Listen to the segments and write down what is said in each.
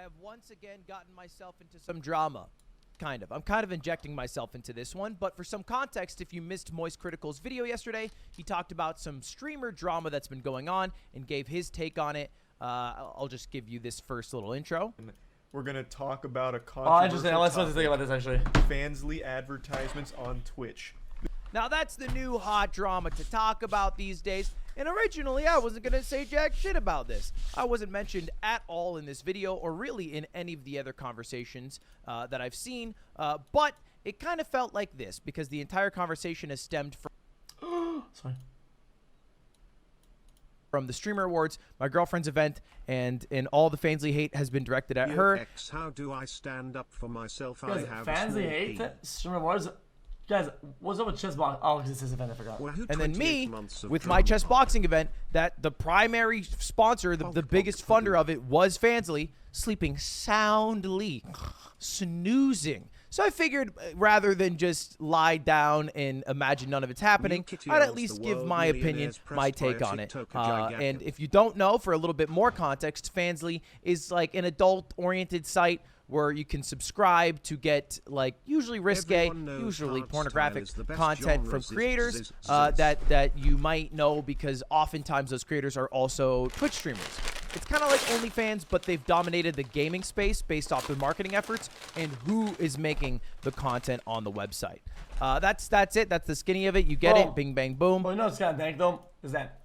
I have once again gotten myself into some drama. I'm kind of injecting myself into this one, but for some context, if you missed moistcritikal's video yesterday, he talked about some streamer drama that's been going on and gave his take on it. I'll just give you this first little intro. We're going to talk about a interesting. Let's think about this, actually. Fansly advertisements on Twitch. Now, that's the new hot drama to talk about these days. And originally, I wasn't going to say jack shit about this. I wasn't mentioned at all in this video or really in any of the other conversations that I've seen. But it kind of felt like this because the entire conversation has stemmed from the Streamer Awards, my girlfriend's event, and all the Fansly hate has been directed at her. How do I stand up for myself? Guys, I have Fansly hate? Streamer Awards? Guys, what's up with chess boxing? Oh, this is his event, I forgot. Well, and then me, with my chess boxing event, that the primary sponsor, the biggest funder of it was Fansly, sleeping soundly, snoozing. So I figured rather than just lie down and imagine none of it's happening, I'd at least give my opinion, my take on it. And if you don't know, for a little bit more context, Fansly is like an adult-oriented site where you can subscribe to get like usually risque, usually pornographic content from creators that you might know because oftentimes those creators are also Twitch streamers. It's kind of like OnlyFans, but they've dominated the gaming space based off their marketing efforts and who is making the content on the website. That's it. That's the skinny of it. You get it. Bing, bang, boom. Well, you know what's kind of dank, though, is that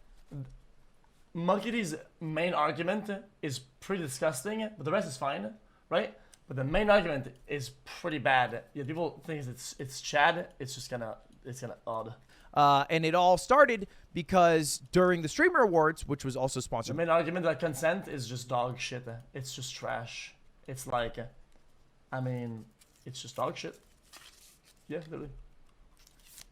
Mukitty's main argument is pretty disgusting, but the rest is fine, right? But the main argument is pretty bad. Yeah, people think it's Chad. It's just kind of odd. And it all started because during the Streamer Awards, which was also sponsored. The main argument that consent is just dog shit. It's just trash. It's like, I mean, it's just dog shit. Yeah, literally.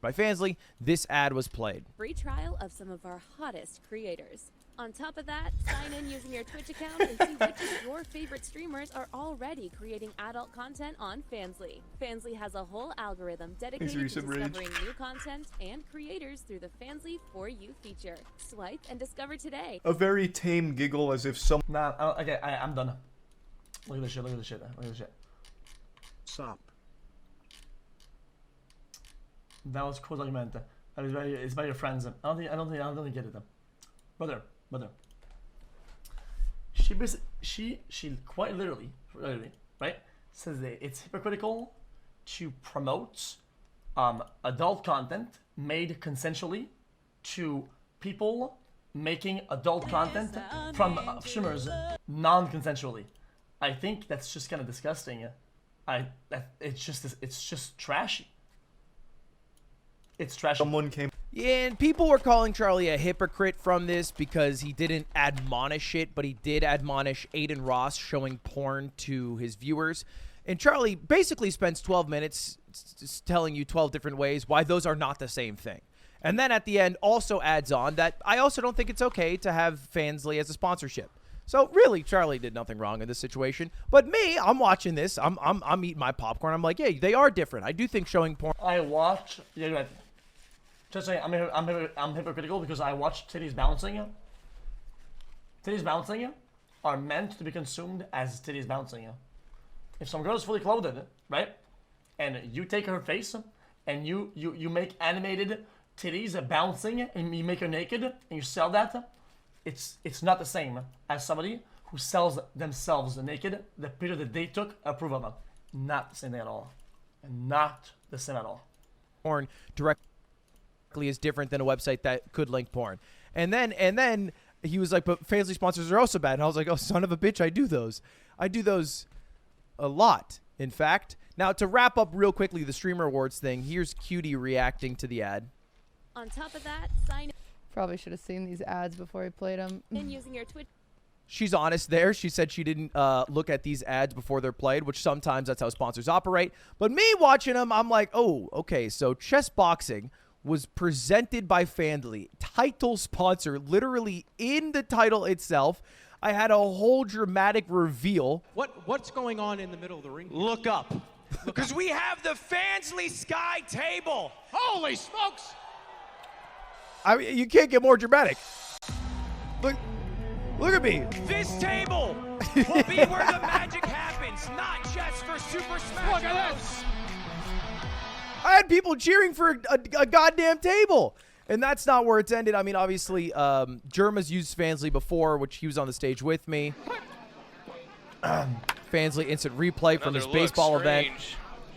By Fansly, this ad was played. Free trial of some of our hottest creators. On top of that, sign in using your Twitch account and see which of your favorite streamers are already creating adult content on Fansly. Fansly has a whole algorithm dedicated to discovering new content and creators through the Fansly For You feature. Swipe and discover today. A very tame giggle as if some... Nah, okay, I'm done. Look at this shit, look at this shit, look at this shit. Sup. That was cool argument. It's by your friends. I don't think get it though. Brother. She quite literally, right, says that it's hypocritical to promote adult content made consensually to people making adult content from streamers non-consensually. I think that's just kind of disgusting. It's just trashy. It's trashy. Someone came. Yeah, and people were calling Charlie a hypocrite from this because he didn't admonish it, but he did admonish Adin Ross showing porn to his viewers. And Charlie basically spends 12 minutes telling you 12 different ways why those are not the same thing. And then at the end also adds on that I also don't think it's okay to have Fansly as a sponsorship. So really, Charlie did nothing wrong in this situation. But me, I'm watching this. I'm eating my popcorn. I'm like, yeah, they are different. I do think showing porn. I watch. Yeah, you're right. Just saying, I'm hypocritical because I watch titties bouncing. Titties bouncing are meant to be consumed as titties bouncing. If some girl is fully clothed, right, and you take her face and you make animated titties bouncing and you make her naked and you sell that, it's not the same as somebody who sells themselves naked. The picture that they took, approve of. Not the same thing at all. Not the same at all. Porn directly is different than a website that could link porn. And then he was like, but Fansly sponsors are also bad. And I was like, oh, son of a bitch, I do those a lot, in fact. Now, to wrap up real quickly the Streamer Awards thing, here's QTCinderella reacting to the ad. On top of that, sign Probably should have seen these ads before he played them. in using your Twitch. She's honest there. She said she didn't look at these ads before they're played, which sometimes that's how sponsors operate. But me watching them, I'm like, oh, okay, so chess boxing was presented by Fansly. Title sponsor, literally in the title itself. I had a whole dramatic reveal. What's going on in the middle of the ring? Look up. Because we have the Fansly Sky table. Holy smokes. I mean, you can't get more dramatic. Look at me. This table will be where the magic had people cheering for a goddamn table. And that's not where it's ended. I mean, obviously, Germa's used Fansly before, which he was on the stage with me. Fansly instant replay from his baseball event.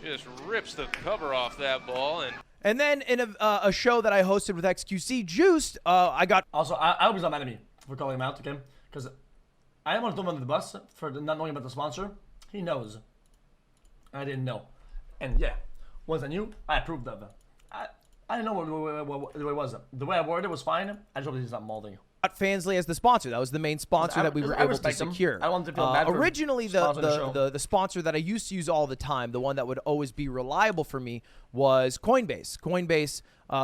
Just rips the cover off that ball. And then in a show that I hosted with xQc, Juiced, I got... Also, I hope he's not mad at me for calling him out, okay? Because I didn't want to throw him under the bus for not knowing about the sponsor. He knows. I didn't know. And yeah, once I knew, I approved of it. I didn't know what the way it was. The way I worded it was fine. I just hope he's not molding. Fansly as the sponsor. That was the main sponsor that we were able to secure. I wanted to feel bad for originally, the sponsor that I used to use all the time, the one that would always be reliable for me, was Coinbase. Coinbase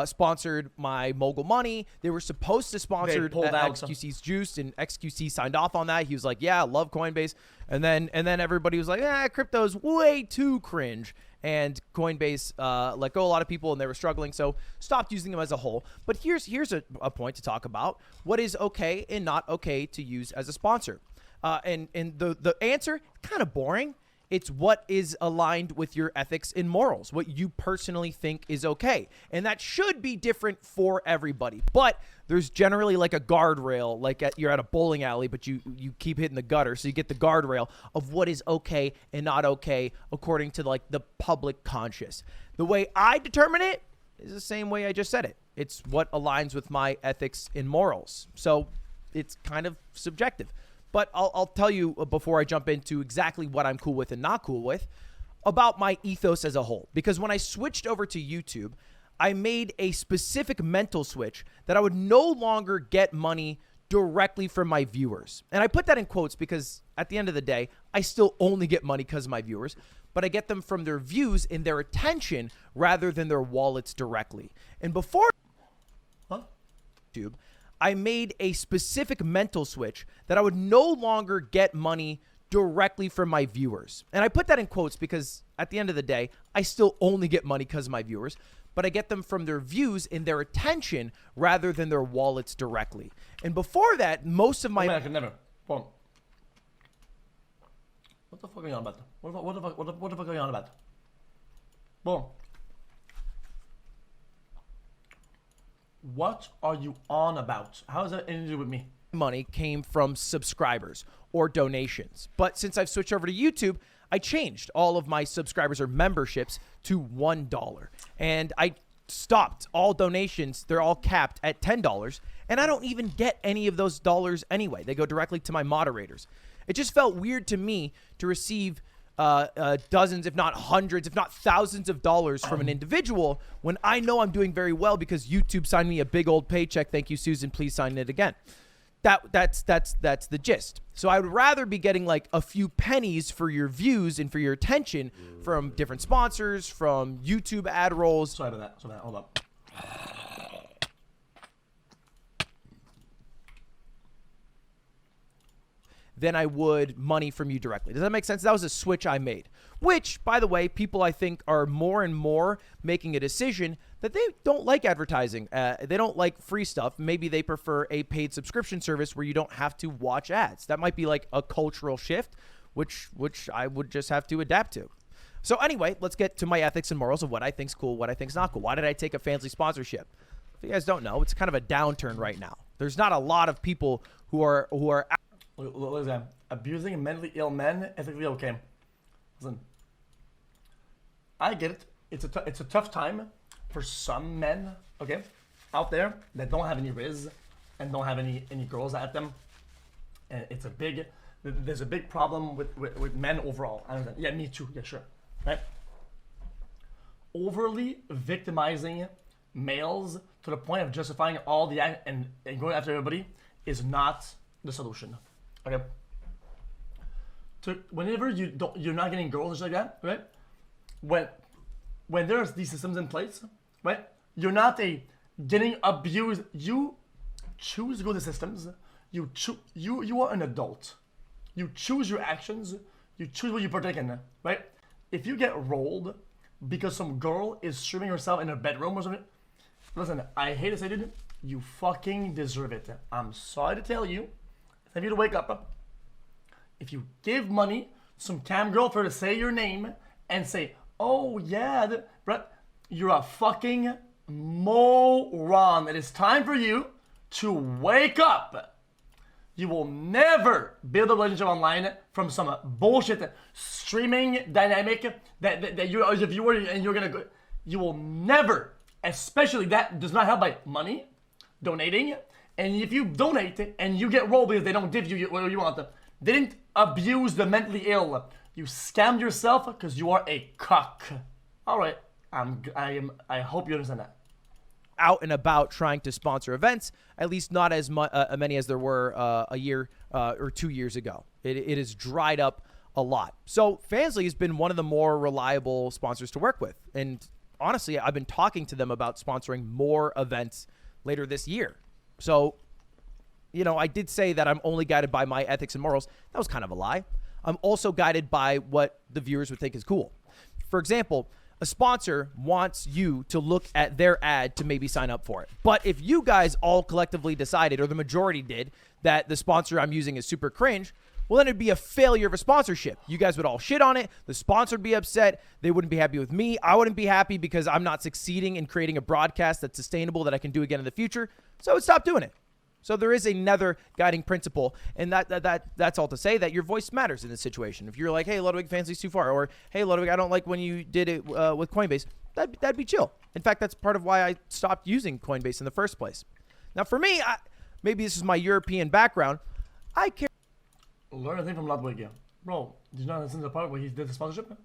sponsored my Mogul money. They were supposed to sponsor xQc's Juiced, and xQc signed off on that. He was like, "Yeah, I love Coinbase," and then everybody was like, "Crypto's way too cringe." And Coinbase let go a lot of people, and they were struggling, so stopped using them as a whole. But here's a point to talk about: what is okay and not okay to use as a sponsor. And the answer, kind of boring. It's what is aligned with your ethics and morals, what you personally think is okay. And that should be different for everybody. But there's generally like a guardrail, like you're at a bowling alley, but you keep hitting the gutter. So you get the guardrail of what is okay and not okay according to like the public conscious. The way I determine it is the same way I just said it. It's what aligns with my ethics and morals. So it's kind of subjective. But I'll tell you before I jump into exactly what I'm cool with and not cool with about my ethos as a whole. Because when I switched over to YouTube, I made a specific mental switch that I would no longer get money directly from my viewers. And I put that in quotes because at the end of the day, I still only get money because of my viewers, but I get them from their views and their attention rather than their wallets directly. And before YouTube, I made a specific mental switch that I would no longer get money directly from my viewers. And I put that in quotes because at the end of the day, I still only get money because of my viewers, but I get them from their views and their attention rather than their wallets directly. And before that, most of my... I could never. Boom. What the fuck are you on about? What the fuck are you on about? Boom. What are you on about? How does that anything to do with me? Money came from subscribers or donations. But since I've switched over to YouTube, I changed all of my subscribers or memberships to $1. And I stopped all donations. They're all capped at $10. And I don't even get any of those dollars anyway. They go directly to my moderators. It just felt weird to me to receive dozens, if not hundreds, if not thousands of dollars from an individual when I know I'm doing very well because YouTube signed me a big old paycheck. Thank you, Susan. Please sign it again. That's the gist. So I would rather be getting like a few pennies for your views and for your attention from different sponsors, from YouTube ad rolls. Sorry about that. Hold up. Than I would money from you directly. Does that make sense? That was a switch I made, which, by the way, people I think are more and more making a decision that they don't like advertising. They don't like free stuff. Maybe they prefer a paid subscription service where you don't have to watch ads. That might be like a cultural shift, which I would just have to adapt to. So anyway, let's get to my ethics and morals of what I think's cool, what I think's not cool. Why did I take a Fansly sponsorship? If you guys don't know, it's kind of a downturn right now. There's not a lot of people who are Look at that. Abusing mentally ill men, ethically okay. Listen, I get it. It's a tough time for some men, okay, out there that don't have any riz and don't have any girls at them. And there's a big problem with men overall. I understand. Yeah, me too. Yeah, sure. Right? Overly victimizing males to the point of justifying all the act and going after everybody is not the solution. Okay. So whenever you're not getting girls and shit like that, right? When there's these systems in place, right? You're not getting abused. You choose to go to systems. You are an adult. You choose your actions. You choose what you partake in, right? If you get rolled because some girl is streaming herself in her bedroom or something, listen, I hate to say it, you fucking deserve it. I'm sorry to tell you. It's time for you to wake up. If you give money to some cam girl for her to say your name and say, oh yeah, You're a fucking moron. It is time for you to wake up. You will never build a relationship online from some bullshit streaming dynamic that you're as a viewer and you're gonna go. You will never, especially that does not help by money, donating, and if you donate and you get rolled because they don't give you what you want, they didn't abuse the mentally ill. You scammed yourself because you are a cuck. All right, I hope you understand that. Out and about trying to sponsor events, at least not as many as there were a year or 2 years ago. It has dried up a lot. So Fansly has been one of the more reliable sponsors to work with. And honestly, I've been talking to them about sponsoring more events later this year. So, you know, I did say that I'm only guided by my ethics and morals. That was kind of a lie. I'm also guided by what the viewers would think is cool. For example, a sponsor wants you to look at their ad to maybe sign up for it. But if you guys all collectively decided, or the majority did, that the sponsor I'm using is super cringe, well, then it'd be a failure of a sponsorship. You guys would all shit on it. The sponsor would be upset. They wouldn't be happy with me. I wouldn't be happy because I'm not succeeding in creating a broadcast that's sustainable that I can do again in the future. So I would stop doing it. So there is another guiding principle, and that's all to say that your voice matters in this situation. If you're like, hey, Ludwig, Fancy's too far, or hey, Ludwig, I don't like when you did it with Coinbase, that'd be chill. In fact, that's part of why I stopped using Coinbase in the first place. Now, for me, maybe this is my European background. I care. Learn a thing from Ludwig, yeah. Bro, did you not listen to the part where he did the sponsorship?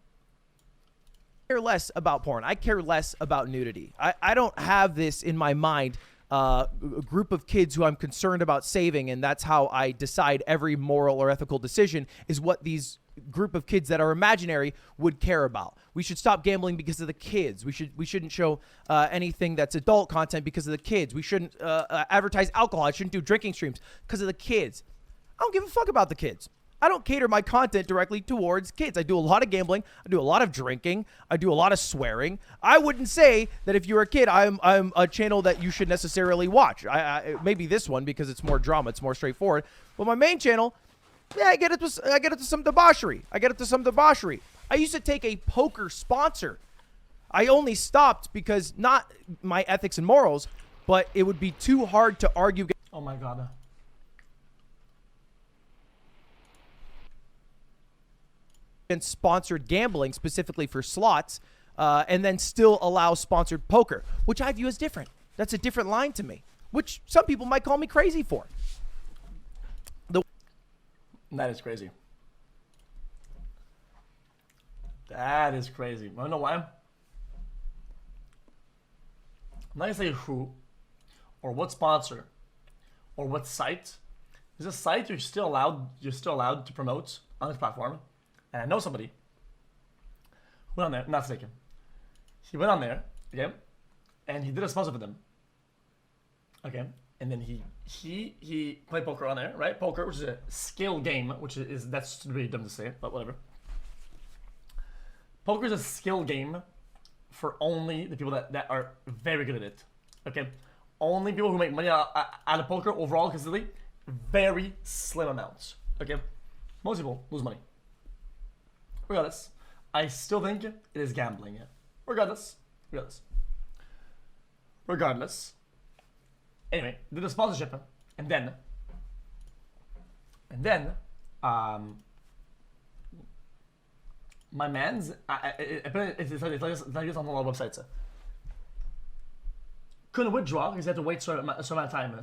Care less about porn. I care less about nudity. I don't have this in my mind. A group of kids who I'm concerned about saving, and that's how I decide every moral or ethical decision is what these group of kids that are imaginary would care about. We should stop gambling because of the kids. We shouldn't show anything that's adult content because of the kids. We shouldn't advertise alcohol. I shouldn't do drinking streams because of the kids. I don't give a fuck about the kids. I don't cater my content directly towards kids. I do a lot of gambling. I do a lot of drinking. I do a lot of swearing. I wouldn't say that if you're a kid, I'm a channel that you should necessarily watch. Maybe this one because it's more drama. It's more straightforward. But my main channel, yeah, I get it to some debauchery. I used to take a poker sponsor. I only stopped because not my ethics and morals, but it would be too hard to argue. Oh my God. And sponsored gambling specifically for slots, and then still allow sponsored poker, which I view as different. That's a different line to me, which some people might call me crazy for. That is crazy. That is crazy. I don't know why. I'm not gonna say who, or what sponsor, or what site. There's a site you're still allowed to promote on this platform. And I know somebody who went on there, not mistaken. He went on there, okay, and he did a sponsor for them. Okay, and then he played poker on there, right? Poker, which is a skill game, that's really dumb to say, but whatever. Poker is a skill game for only the people that are very good at it. Okay, only people who make money out of poker overall, consistently, very slim amounts. Okay, most people lose money. Regardless, I still think it is gambling. Regardless. Anyway, did the sponsorship, and then, my man's, it's like this on a lot of websites. Couldn't withdraw because he had to wait a certain amount of time.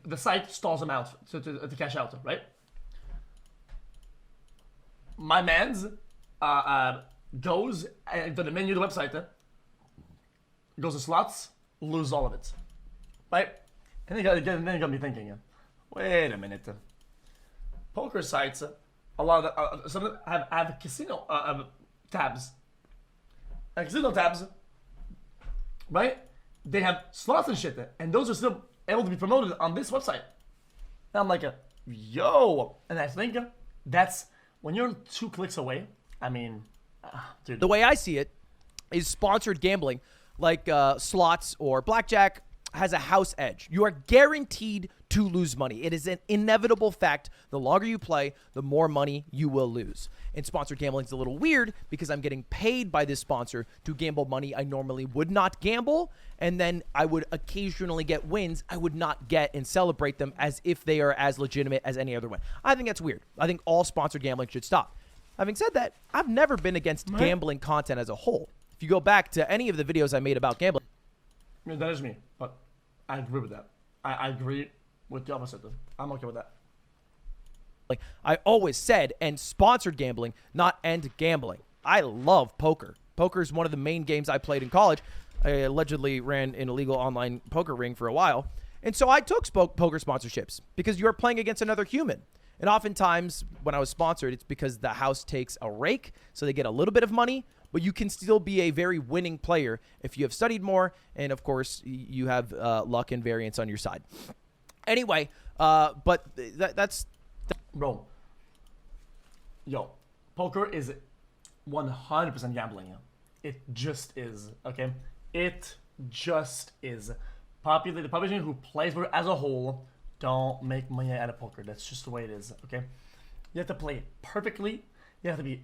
The site stalls him out to cash out, right? My man's goes to the menu of the website, goes to slots, lose all of it, right? And then you got me thinking, wait a minute. Poker sites, a lot of some of them have casino tabs. And casino tabs, right? They have slots and shit, and those are still able to be promoted on this website. And I'm like, yo, and I think that's. When you're 2 clicks away, I mean, dude. The way I see it is sponsored gambling, like slots or blackjack, has a house edge. You are guaranteed to lose money. It is an inevitable fact. The longer you play, the more money you will lose. And sponsored gambling is a little weird because I'm getting paid by this sponsor to gamble money I normally would not gamble, and then I would occasionally get wins I would not get and celebrate them as if they are as legitimate as any other win. I think that's weird. I think all sponsored gambling should stop. Having said that, I've never been against gambling content as a whole. If you go back to any of the videos I made about gambling. Yeah, that is me, but I agree with that. I agree with the opposite. I'm okay with that. Like I always said, and sponsored gambling, not end gambling. I love poker. Poker is one of the main games I played in college. I allegedly ran an illegal online poker ring for a while. And so I took poker sponsorships because you're playing against another human. And oftentimes when I was sponsored, it's because the house takes a rake, so they get a little bit of money, but you can still be a very winning player if you have studied more. And of course, you have luck and variance on your side. Anyway, but that's... Bro. Yo, poker is 100% gambling. It just is, okay? It just is. The population who plays poker as a whole don't make money out of poker. That's just the way it is, okay? You have to play it perfectly. You have to be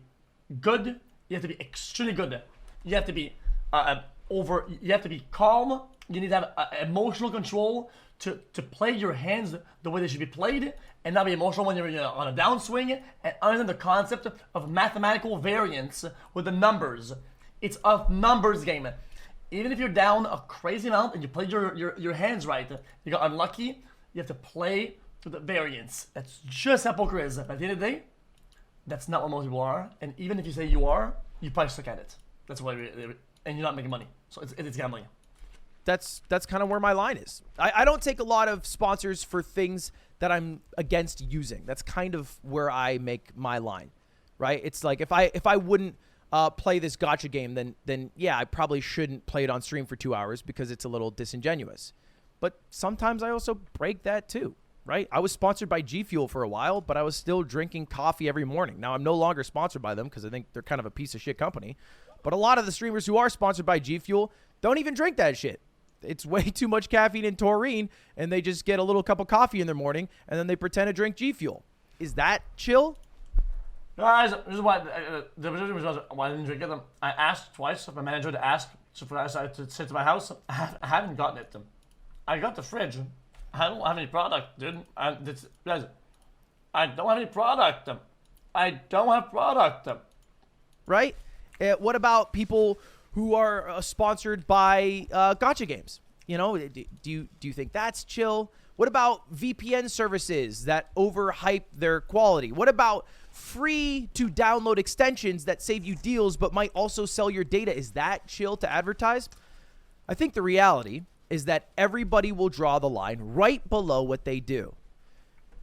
good. You have to be extremely good. You have to be you have to be calm. You need to have emotional control to play your hands the way they should be played and not be emotional when you're on a downswing and understand the concept of mathematical variance with the numbers. It's a numbers game. Even if you're down a crazy amount and you played your hands right, you got unlucky, you have to play to the variance. That's just how poker is. At the end of the day, that's not what most people are. And even if you say you are, you probably suck at it. That's why, and you're not making money. So it's gambling. That's kind of where my line is. I don't take a lot of sponsors for things that I'm against using. That's kind of where I make my line, right? It's like if I wouldn't play this gacha game, then yeah, I probably shouldn't play it on stream for 2 hours because it's a little disingenuous. But sometimes I also break that too, right? I was sponsored by G Fuel for a while, but I was still drinking coffee every morning. Now I'm no longer sponsored by them because I think they're kind of a piece of shit company. But a lot of the streamers who are sponsored by G Fuel don't even drink that shit. It's way too much caffeine and taurine, and they just get a little cup of coffee in the morning, and then they pretend to drink G Fuel. Is that chill? Guys, this is why the reason was why I didn't drink it. I asked twice if my manager to ask for us to sit to my house. I haven't gotten it. I got the fridge. I don't have any product, dude. Guys, I don't have any product. I don't have product. Right? What about people who are sponsored by gacha games? You know, do you think that's chill? What about VPN services that overhype their quality? What about free to download extensions that save you deals but might also sell your data? Is that chill to advertise? I think the reality is that everybody will draw the line right below what they do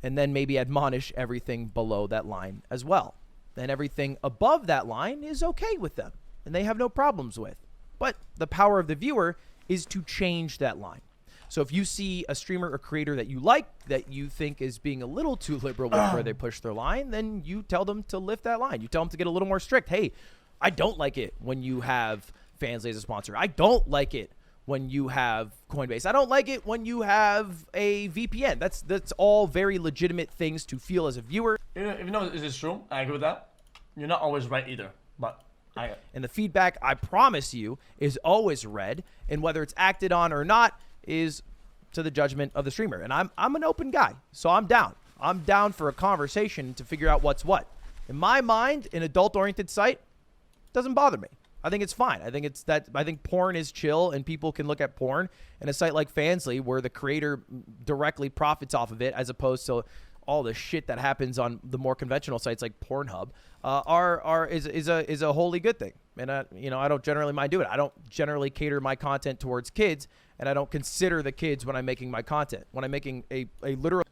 and then maybe admonish everything below that line as well. Then everything above that line is okay with them and they have no problems with. But the power of the viewer is to change that line. So if you see a streamer or creator that you like, that you think is being a little too liberal with where they push their line, then you tell them to lift that line. You tell them to get a little more strict. Hey, I don't like it when you have Fansly as a sponsor. I don't like it when you have Coinbase. I don't like it when you have a VPN. That's all very legitimate things to feel as a viewer. Even though this is true, I agree with that. You're not always right either, but and the feedback, I promise you, is always read, and whether it's acted on or not is to the judgment of the streamer. And I'm an open guy, so I'm down. I'm down for a conversation to figure out what's what. In my mind, an adult-oriented site doesn't bother me. I think it's fine. I think porn is chill and people can look at porn, and a site like Fansly where the creator directly profits off of it as opposed to all the shit that happens on the more conventional sites like Pornhub is a wholly good thing. And I don't generally mind doing it. I don't generally cater my content towards kids, and I don't consider the kids when I'm making my content. When I'm making a literal...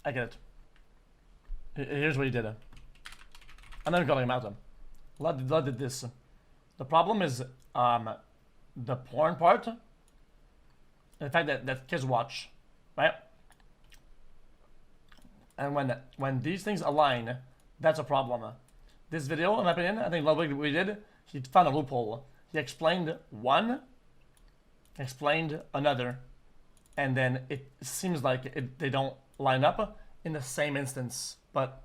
I get it. Here's what he did. I'm not calling him out. Lud did this. The problem is the porn part. The fact that kids watch, right? And when these things align, that's a problem. This video, in my opinion, I think Ludwig we did, he found a loophole. He explained one, explained another, and then it seems like they don't line up in the same instance. But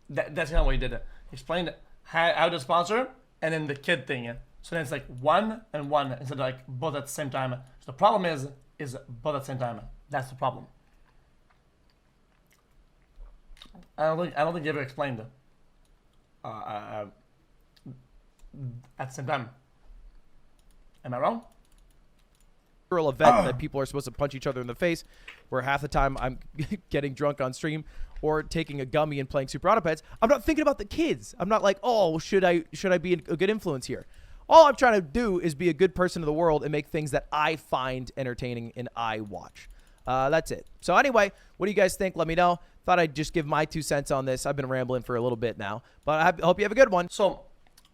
that's kind of what he did. He explained how to sponsor and then the kid thing. So then it's like 1 and 1 instead of like both at the same time. So the problem is both at the same time. That's the problem. I don't think he ever explained at the same time. Am I wrong? Event that people are supposed to punch each other in the face, where half the time I'm getting drunk on stream or taking a gummy and playing Super Autopets. I'm not thinking about the kids. I'm not like, oh, should I be a good influence here? All I'm trying to do is be a good person to the world and make things that I find entertaining and I watch. That's it. So anyway, what do you guys think? Let me know. Thought I'd just give my 2 cents on this. I've been rambling for a little bit now, but I hope you have a good one. So,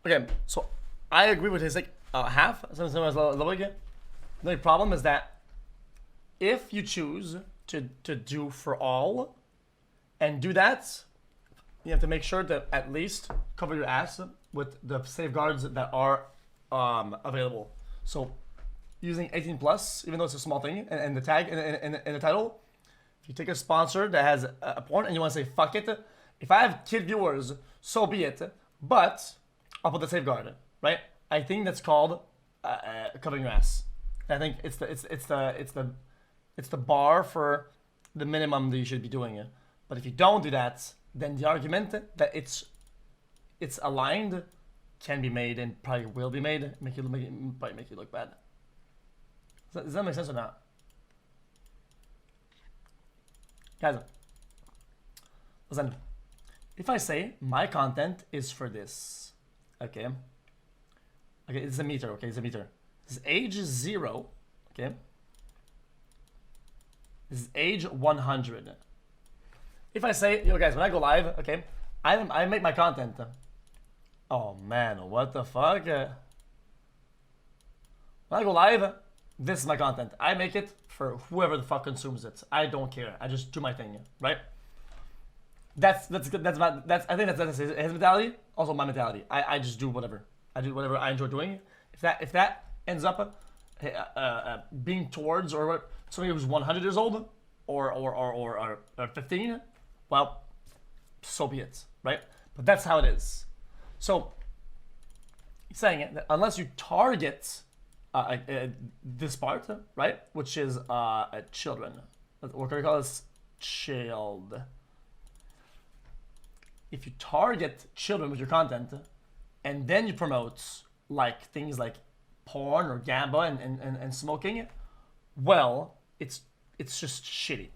okay, so I agree with his like half. The only problem is that if you choose to do for all and do that, you have to make sure to at least cover your ass with the safeguards that are available. So using 18 plus, even though it's a small thing, and the tag and the title, if you take a sponsor that has a porn and you want to say fuck it, if I have kid viewers, so be it. But I'll put the safeguard, right? I think that's called covering your ass. I think it's the bar for the minimum that you should be doing it. But if you don't do that, then the argument that it's aligned can be made and probably will be made, probably make you look bad. Does that make sense or not? Guys, listen, if I say my content is for this, okay, it's a meter, okay, it's a meter. This age is 0, okay, this is age 100. If I say, yo guys, when I go live, okay, I make my content. Oh man, what the fuck? When I go live, this is my content. I make it for whoever the fuck consumes it. I don't care. I just do my thing, right? That's I think that's his mentality. Also my mentality. I just do whatever. I do whatever I enjoy doing. If that ends up being towards or somebody who's 100 years old or 15, well, so be it, right? But that's how it is. So he's saying that unless you target this part, right, which is children, we're gonna call this child. If you target children with your content, and then you promote like things like porn or gamba and smoking, well, it's just shitty.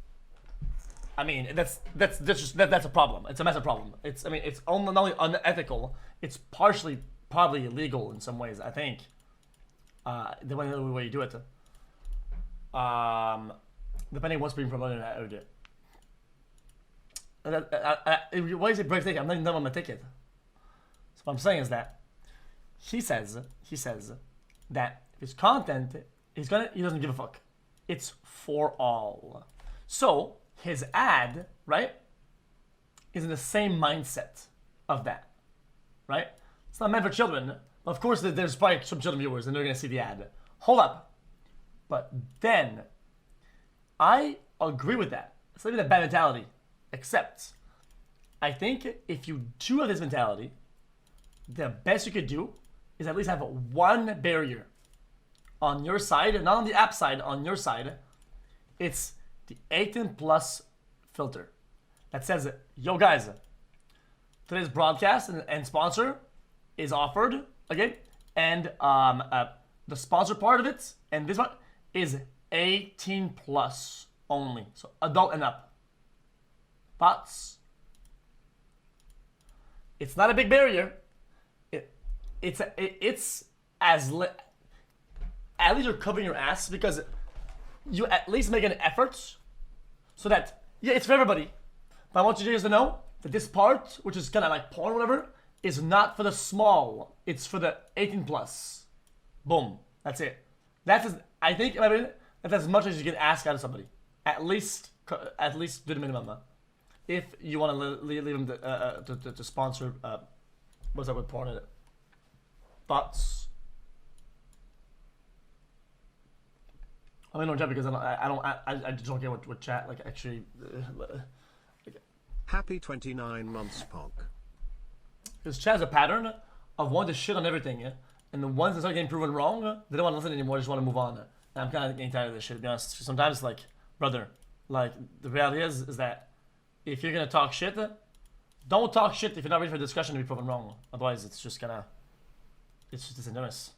I mean, that's a problem. It's a massive problem. It's not only unethical, it's partially probably illegal in some ways, I think. The way you do it. Depending on what's being promoted, I would do it. Why is it break ticket? I'm not even on my ticket. So what I'm saying is that he says that his content he doesn't give a fuck. It's for all. So his ad, right, is in the same mindset of that, right? It's not meant for children. Of course, there's probably some children viewers and they're gonna see the ad. Hold up. But then, I agree with that. It's not even a bad mentality. Except, I think if you do have this mentality, the best you could do is at least have one barrier on your side, not on the app side, on your side. It's the 18 plus filter that says, yo guys, today's broadcast and sponsor is offered, okay? And the sponsor part of it, and this one, is 18 plus only. So adult and up. But it's not a big barrier. It's at least you're covering your ass because you at least make an effort so that, yeah, it's for everybody. But I want you guys to know that this part, which is kind of like porn or whatever, is not for the small. It's for the 18 plus. Boom. That's it. I think that's as much as you can ask out of somebody. At least do the minimum. If you want to leave them to sponsor, what's up with porn in it? Thoughts? I mean, no chat because I just don't get what chat like actually. Happy 29 months, Pog. Because chat has a pattern of wanting to shit on everything, and the ones that start getting proven wrong, they don't want to listen anymore. They just want to move on. And I'm kind of getting tired of this shit. To be honest, sometimes like, brother, like the reality is that if you're gonna talk shit, don't talk shit if you're not ready for discussion to be proven wrong. Otherwise, it's just disingenuous.